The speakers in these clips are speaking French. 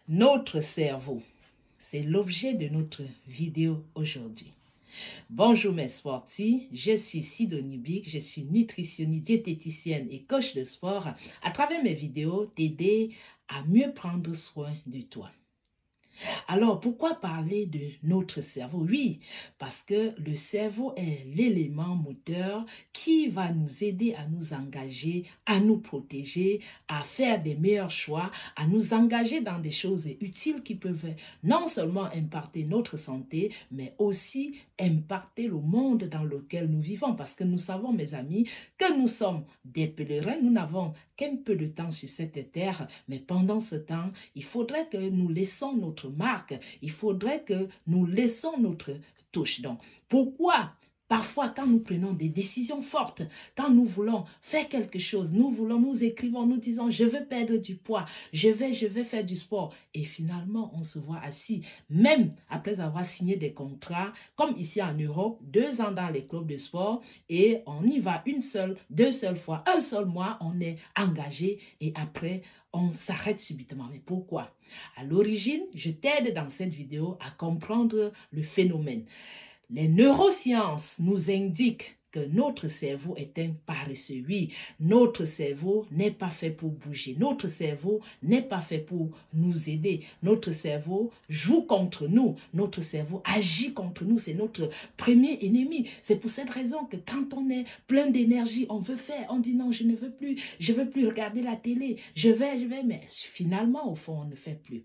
Notre cerveau, c'est l'objet de notre vidéo aujourd'hui. Bonjour mes sportifs, je suis Sidonie Bic, je suis nutritionniste, diététicienne et coach de sport. À travers mes vidéos, t'aider à mieux prendre soin de toi. Alors, pourquoi parler de notre cerveau? Oui, parce que le cerveau est l'élément moteur qui va nous aider à nous engager, à nous protéger, à faire des meilleurs choix, à nous engager dans des choses utiles qui peuvent non seulement impacter notre santé, mais aussi impacter le monde dans lequel nous vivons. Parce que nous savons, mes amis, que nous sommes des pèlerins, nous n'avons qu'un peu de temps sur cette terre, mais pendant ce temps, il faudrait que nous laissons notre marque, il faudrait que nous laissons notre touche. Donc, pourquoi parfois, quand nous prenons des décisions fortes, quand nous voulons faire quelque chose, nous écrivons, nous disons, je veux perdre du poids, je vais faire du sport. Et finalement, on se voit assis, même après avoir signé des contrats, comme ici en Europe, 2 ans dans les clubs de sport, et on y va deux seules fois, un seul mois, on est engagé, et après, on s'arrête subitement. Mais pourquoi? À l'origine, je t'aide dans cette vidéo à comprendre le phénomène. Les neurosciences nous indiquent que notre cerveau est un paresseux. Oui, notre cerveau n'est pas fait pour bouger. Notre cerveau n'est pas fait pour nous aider. Notre cerveau joue contre nous. Notre cerveau agit contre nous. C'est notre premier ennemi. C'est pour cette raison que quand on est plein d'énergie, on veut faire. On dit non, je ne veux plus. Je ne veux plus regarder la télé. Je vais. Mais finalement, au fond, on ne fait plus.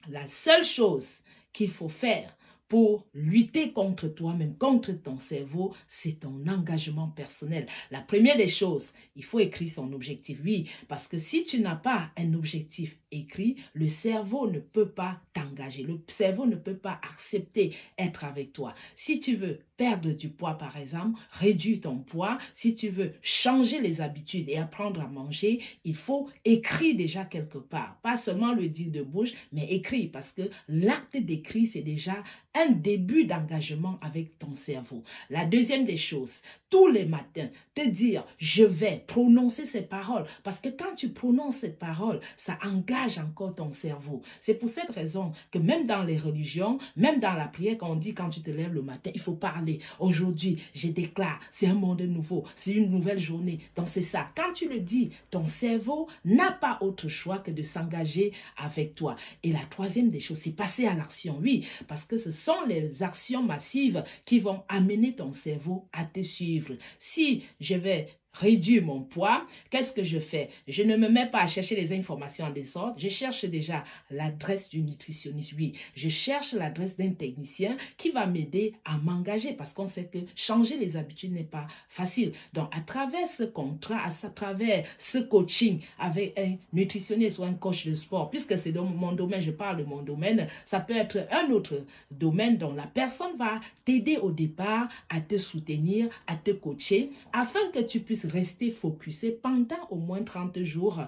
La seule chose qu'il faut faire pour lutter contre toi-même, contre ton cerveau, c'est ton engagement personnel. La première des choses, il faut écrire son objectif. Oui, parce que si tu n'as pas un objectif écrit, le cerveau ne peut pas t'engager. Le cerveau ne peut pas accepter être avec toi. Si tu veux perdre du poids, par exemple, réduire ton poids, si tu veux changer les habitudes et apprendre à manger, il faut écrire déjà quelque part. Pas seulement le dire de bouche, mais écrire, parce que l'acte d'écrit, c'est déjà un début d'engagement avec ton cerveau. La deuxième des choses, tous les matins, te dire, je vais prononcer ces paroles. Parce que quand tu prononces cette parole, ça engage encore ton cerveau. C'est pour cette raison que même dans les religions, même dans la prière, quand on dit quand tu te lèves le matin, il faut parler. Aujourd'hui, je déclare, c'est un monde nouveau, c'est une nouvelle journée. Donc c'est ça. Quand tu le dis, ton cerveau n'a pas autre choix que de s'engager avec toi. Et la troisième des choses, c'est passer à l'action. Oui, parce que ce sont les actions massives qui vont amener ton cerveau à te suivre. Si je vais réduire mon poids, qu'est-ce que je fais? Je ne me mets pas à chercher les informations en désordre, je cherche déjà l'adresse du nutritionniste, oui, je cherche l'adresse d'un technicien qui va m'aider à m'engager parce qu'on sait que changer les habitudes n'est pas facile. Donc, à travers ce contrat, à travers ce coaching avec un nutritionniste ou un coach de sport, puisque c'est dans mon domaine, je parle de mon domaine, ça peut être un autre domaine dont la personne va t'aider au départ à te soutenir, à te coacher, afin que tu puisses rester focusé pendant au moins 30 jours